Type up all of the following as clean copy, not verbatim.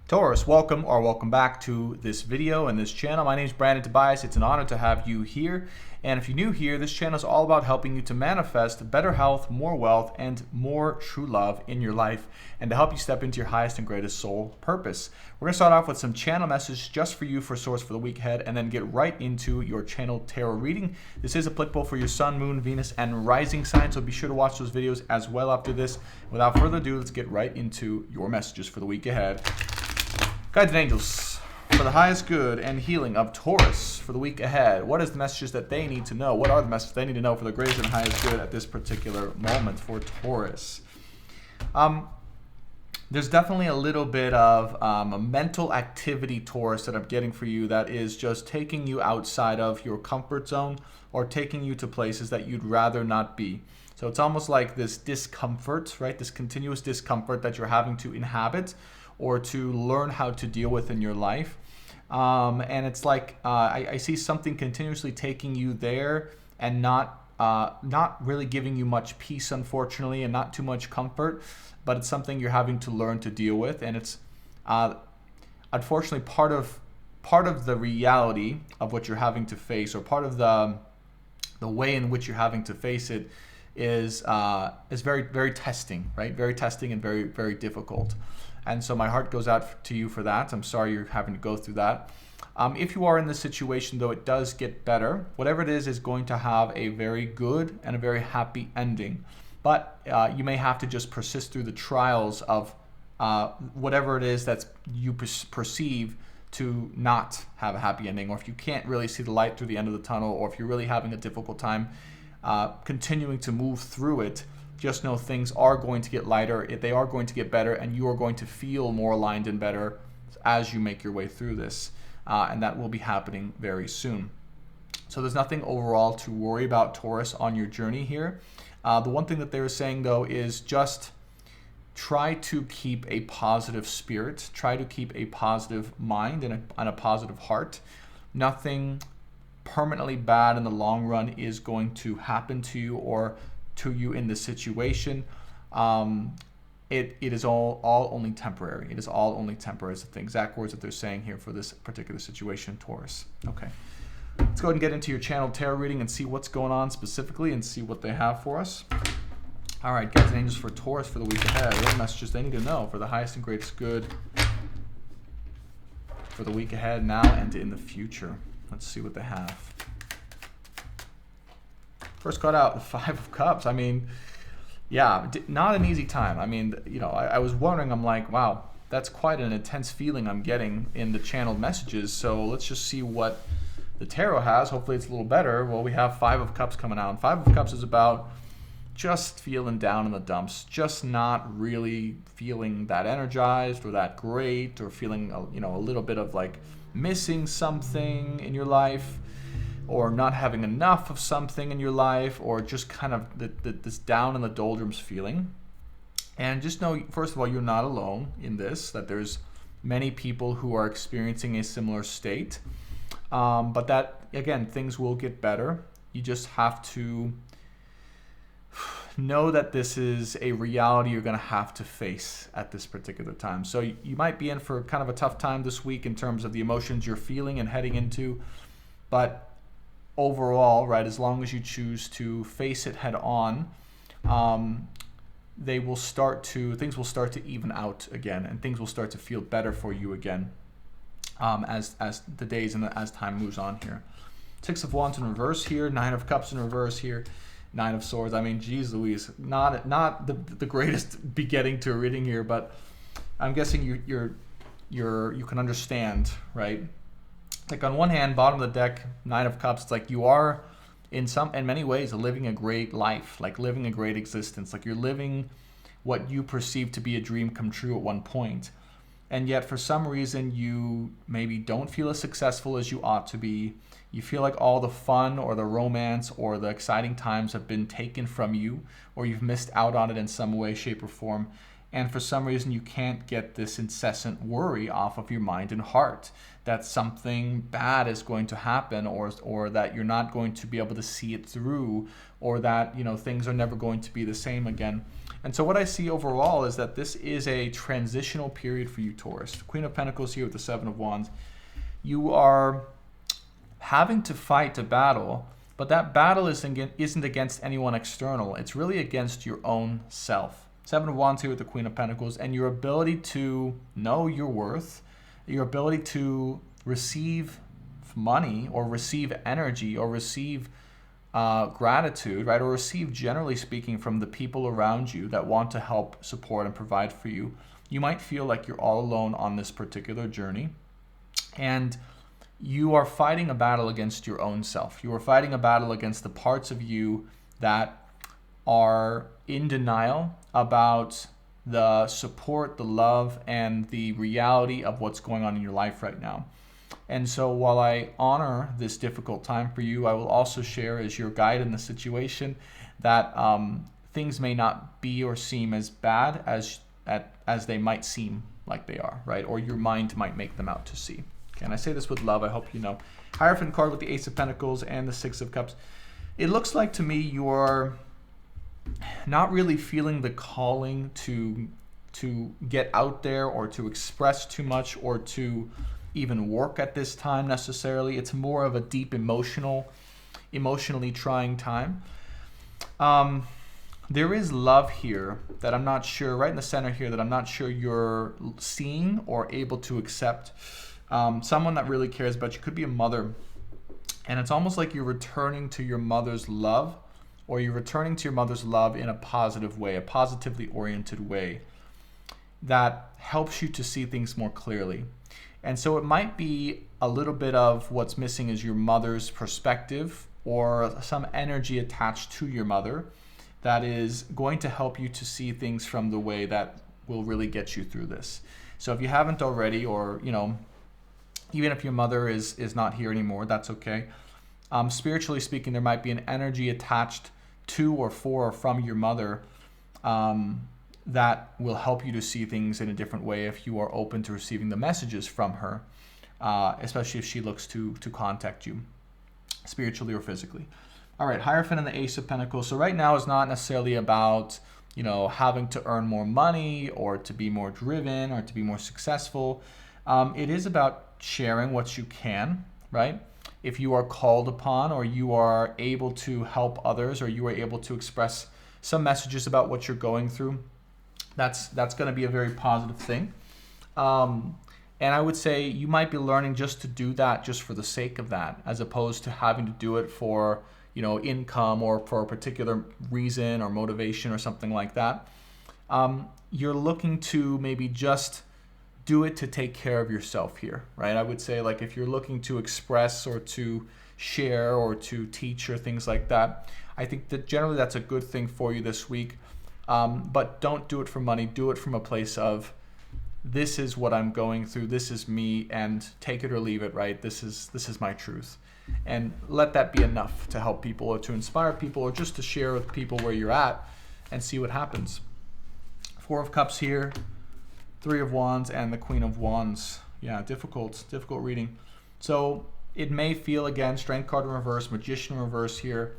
Taurus, welcome back to this video and this channel. My name is Brandon Tobias. It's an honor to have you here. And if you're new here, this channel is all about helping you to manifest better health, more wealth, and more true love in your life, and to help you step into your highest and greatest soul purpose. We're going to start off with some channel messages just for you for source for the week ahead, and then get right into your channel tarot reading. This is applicable for your sun, moon, Venus, and rising sign, so be sure to watch those videos as well after this. Without further ado, let's get right into your messages for the week ahead. Guides and angels, for the highest good and healing of Taurus for the week ahead. What is the messages that they need to know? What are the messages they need to know for the greatest and highest good at this particular moment for Taurus? There's definitely a little bit of a mental activity, Taurus, that I'm getting for you that is just taking you outside of your comfort zone or taking you to places that you'd rather not be. So it's almost like this discomfort, right? This continuous discomfort that you're having to inhabit or to learn how to deal with in your life. And it's like I see something continuously taking you there and not really giving you much peace, unfortunately, and not too much comfort, but it's something you're having to learn to deal with. And it's unfortunately part of the reality of what you're having to face, or part of the way in which you're having to face it is very, very testing, right? Very testing and very, very difficult. And so my heart goes out to you for that. I'm sorry you're having to go through that. If you are in this situation, though, it does get better. Whatever it is going to have a very good and a very happy ending. But you may have to just persist through the trials of whatever it is that you perceive to not have a happy ending, or if you can't really see the light through the end of the tunnel, or if you're really having a difficult time continuing to move through it. Just know things are going to get lighter, they are going to get better, and you are going to feel more aligned and better as you make your way through this. And that will be happening very soon. So there's nothing overall to worry about, Taurus, on your journey here. The one thing that they were saying, though, is just try to keep a positive spirit, try to keep a positive mind and a positive heart. Nothing permanently bad in the long run is going to happen to you or to you in this situation. It is all only temporary. It is all only temporary. It's the exact words that they're saying here for this particular situation, Taurus. Okay, let's go ahead and get into your channel tarot reading and see what's going on specifically and see what they have for us. All right, guys and angels, for Taurus for the week ahead. What are the messages they need to know for the highest and greatest good for the week ahead, now and in the future? Let's see what they have. First card out, the Five of Cups. I mean, yeah, not an easy time. I mean, you know, I was wondering, I'm like, wow, that's quite an intense feeling I'm getting in the channeled messages. So let's just see what the tarot has. Hopefully it's a little better. Well, we have Five of Cups coming out. And Five of Cups is about just feeling down in the dumps, just not really feeling that energized or that great, or feeling, you know, a little bit of like missing something in your life, or not having enough of something in your life, or just kind of this down in the doldrums feeling. And just know, first of all, you're not alone in this, that there's many people who are experiencing a similar state. But that, again, things will get better. You just have to know that this is a reality you're going to have to face at this particular time. So you might be in for kind of a tough time this week in terms of the emotions you're feeling and heading into. But overall, right, as long as you choose to face it head on, things will start to even out again, and things will start to feel better for you again as the days and as time moves on here. Six of Wands in reverse here, Nine of Cups in reverse here, Nine of Swords. I mean, geez Louise, not the greatest beginning to a reading here, but I'm guessing you can understand, right? Like, on one hand, bottom of the deck, Nine of Cups, it's like you are in many ways living a great life, like living a great existence, like you're living what you perceive to be a dream come true at one point. And yet for some reason you maybe don't feel as successful as you ought to be. You feel like all the fun or the romance or the exciting times have been taken from you, or you've missed out on it in some way, shape, or form. And for some reason you can't get this incessant worry off of your mind and heart that something bad is going to happen, or that you're not going to be able to see it through, or that, you know, things are never going to be the same again. And so what I see overall is that this is a transitional period for you, Taurus. The Queen of Pentacles here with the Seven of Wands. You are having to fight a battle, but that battle isn't against anyone external. It's really against your own self. Seven of Wands here with the Queen of Pentacles, and your ability to know your worth, your ability to receive money or receive energy or receive gratitude, right? Or receive, generally speaking, from the people around you that want to help, support, and provide for you. You might feel like you're all alone on this particular journey, and you are fighting a battle against your own self. You are fighting a battle against the parts of you that are in denial about the support, the love, and the reality of what's going on in your life right now. And so while I honor this difficult time for you, I will also share as your guide in the situation that things may not be or seem as bad as they might seem like they are, right? Or your mind might make them out to see. Okay, and I say this with love, I hope you know. Hierophant card with the Ace of Pentacles and the Six of Cups. It looks like to me you're not really feeling the calling to get out there or to express too much or to even work at this time necessarily. It's more of a deep emotionally trying time. There is love here that I'm not sure, right in the center here, that I'm not sure you're seeing or able to accept. Someone that really cares about you. Could be a mother, and it's almost like you're returning to your mother's love, or you're returning to your mother's love in a positive way, a positively oriented way that helps you to see things more clearly. And so it might be a little bit of what's missing is your mother's perspective or some energy attached to your mother that is going to help you to see things from the way that will really get you through this. So if you haven't already, or even if your mother is not here anymore, that's okay. Spiritually speaking, there might be an energy attached to or for or from your mother that will help you to see things in a different way if you are open to receiving the messages from her, especially if she looks to contact you spiritually or physically. All right, Hierophant and the Ace of Pentacles. So right now is not necessarily about having to earn more money or to be more driven or to be more successful. It is about sharing what you can, right? If you are called upon, or you are able to help others, or you are able to express some messages about what you're going through, that's going to be a very positive thing. And I would say you might be learning just to do that just for the sake of that, as opposed to having to do it for income or for a particular reason or motivation or something like that. You're looking to maybe just do it to take care of yourself here, right? I would say, like, if you're looking to express or to share or to teach or things like that, I think that generally that's a good thing for you this week. But don't do it for money. Do it from a place of, this is what I'm going through. This is me, and take it or leave it, right? This is my truth. And let that be enough to help people or to inspire people or just to share with people where you're at and see what happens. Four of Cups here, Three of Wands, and the Queen of Wands. Yeah, difficult reading. So it may feel, again, Strength card in reverse, Magician in reverse here,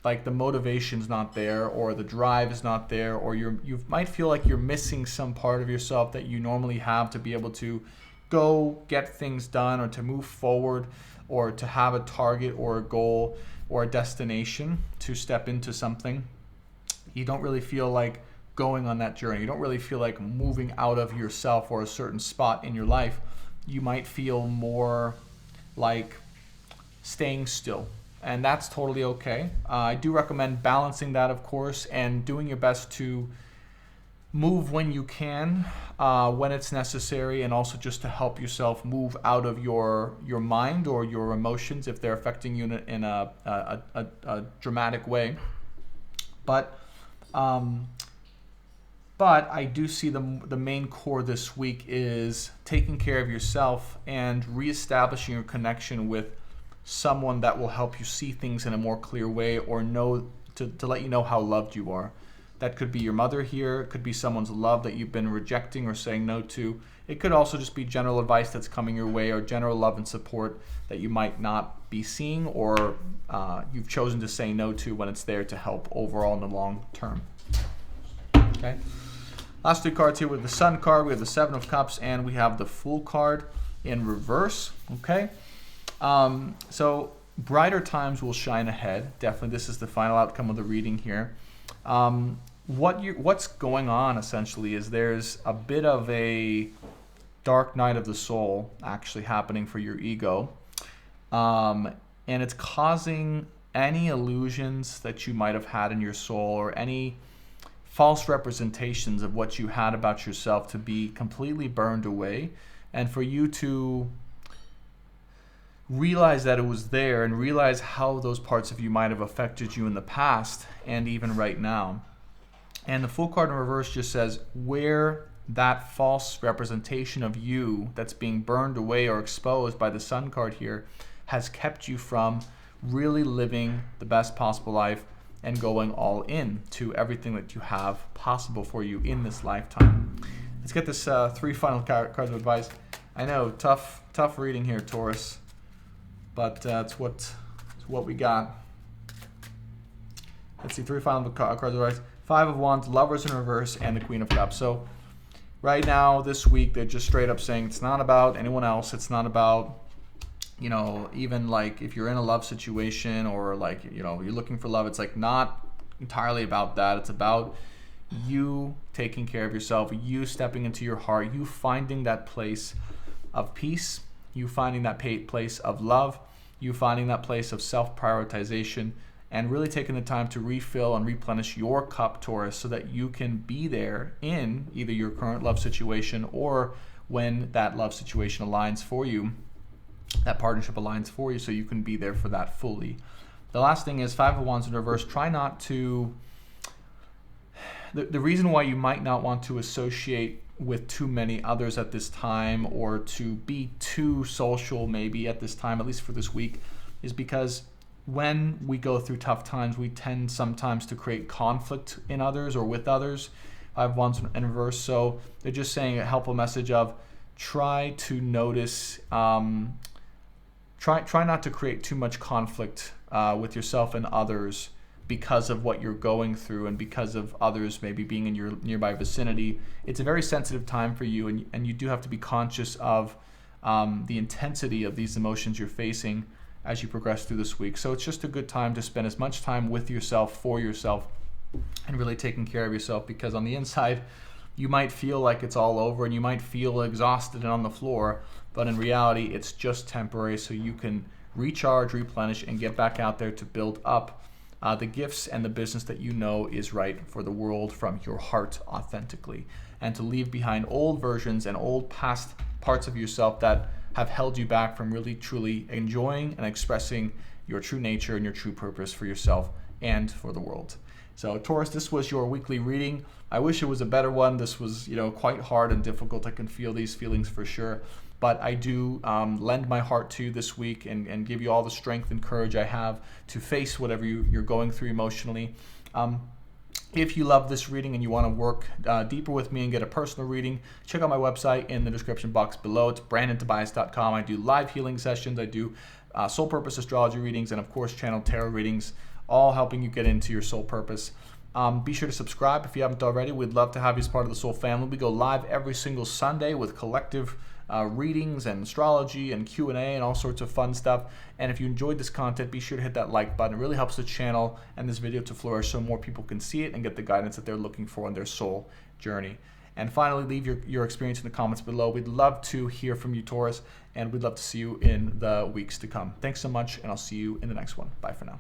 like the motivation's not there, or the drive is not there, or you might feel like you're missing some part of yourself that you normally have to be able to go get things done or to move forward or to have a target or a goal or a destination to step into something. You don't really feel like going on that journey. You don't really feel like moving out of yourself or a certain spot in your life. You might feel more like staying still, and that's totally okay. I do recommend balancing that, of course, and doing your best to move when you can, when it's necessary, and also just to help yourself move out of your mind or your emotions if they're affecting you in a dramatic way. But I do see the main core this week is taking care of yourself and reestablishing your connection with someone that will help you see things in a more clear way, or know to let you know how loved you are. That could be your mother here. It could be someone's love that you've been rejecting or saying no to. It could also just be general advice that's coming your way, or general love and support that you might not be seeing, or you've chosen to say no to when it's there to help overall in the long term. Okay. Last three cards here with the Sun card, we have the Seven of Cups, and we have the Fool card in reverse. Okay. So brighter times will shine ahead. Definitely, this is the final outcome of the reading here. What's going on essentially is there's a bit of a dark night of the soul actually happening for your ego, and it's causing any illusions that you might have had in your soul or any false representations of what you had about yourself to be completely burned away, and for you to realize that it was there and realize how those parts of you might have affected you in the past and even right now. And the Fool card in reverse just says where that false representation of you that's being burned away or exposed by the Sun card here has kept you from really living the best possible life and going all in to everything that you have possible for you in this lifetime. Let's get this three final cards of advice. I know, tough reading here, Taurus, but it's what we got. Let's see, three final cards of advice. Five of Wands, Lovers in reverse, and the Queen of Cups. So right now, this week, they're just straight up saying it's not about anyone else. It's not about, you know, even like if you're in a love situation or like, you know, you're looking for love, it's like not entirely about that. It's about you taking care of yourself, you stepping into your heart, you finding that place of peace, you finding that place of love, you finding that place of self-prioritization, and really taking the time to refill and replenish your cup, Taurus, so that you can be there in either your current love situation or when that love situation aligns for you, that partnership aligns for you, so you can be there for that fully. The last thing is Five of Wands in reverse. Try not to, the reason why you might not want to associate with too many others at this time or to be too social maybe at this time, at least for this week, is because when we go through tough times, we tend sometimes to create conflict in others or with others. Five of Wands in reverse. So they're just saying a helpful message of try to notice, try not to create too much conflict with yourself and others because of what you're going through and because of others maybe being in your nearby vicinity. It's a very sensitive time for you, and you do have to be conscious of the intensity of these emotions you're facing as you progress through this week. So it's just a good time to spend as much time with yourself, for yourself, and really taking care of yourself, because on the inside, you might feel like it's all over and you might feel exhausted and on the floor, but in reality, it's just temporary, so you can recharge, replenish, and get back out there to build up the gifts and the business that you know is right for the world from your heart authentically, and to leave behind old versions and old past parts of yourself that have held you back from really truly enjoying and expressing your true nature and your true purpose for yourself and for the world. So Taurus, this was your weekly reading. I wish it was a better one. This was, quite hard and difficult. I can feel these feelings for sure. But I do lend my heart to you this week and give you all the strength and courage I have to face whatever you're going through emotionally. If you love this reading and you want to work deeper with me and get a personal reading, check out my website in the description box below. It's brandontobias.com. I do live healing sessions. I do soul purpose astrology readings, and of course channel tarot readings, all helping you get into your soul purpose. Be sure to subscribe if you haven't already. We'd love to have you as part of the Soul family. We go live every single Sunday with collective readings and astrology and Q&A and all sorts of fun stuff. And if you enjoyed this content, be sure to hit that like button. It really helps the channel and this video to flourish so more people can see it and get the guidance that they're looking for in their soul journey. And finally, leave your experience in the comments below. We'd love to hear from you, Taurus, and we'd love to see you in the weeks to come. Thanks so much, and I'll see you in the next one. Bye for now.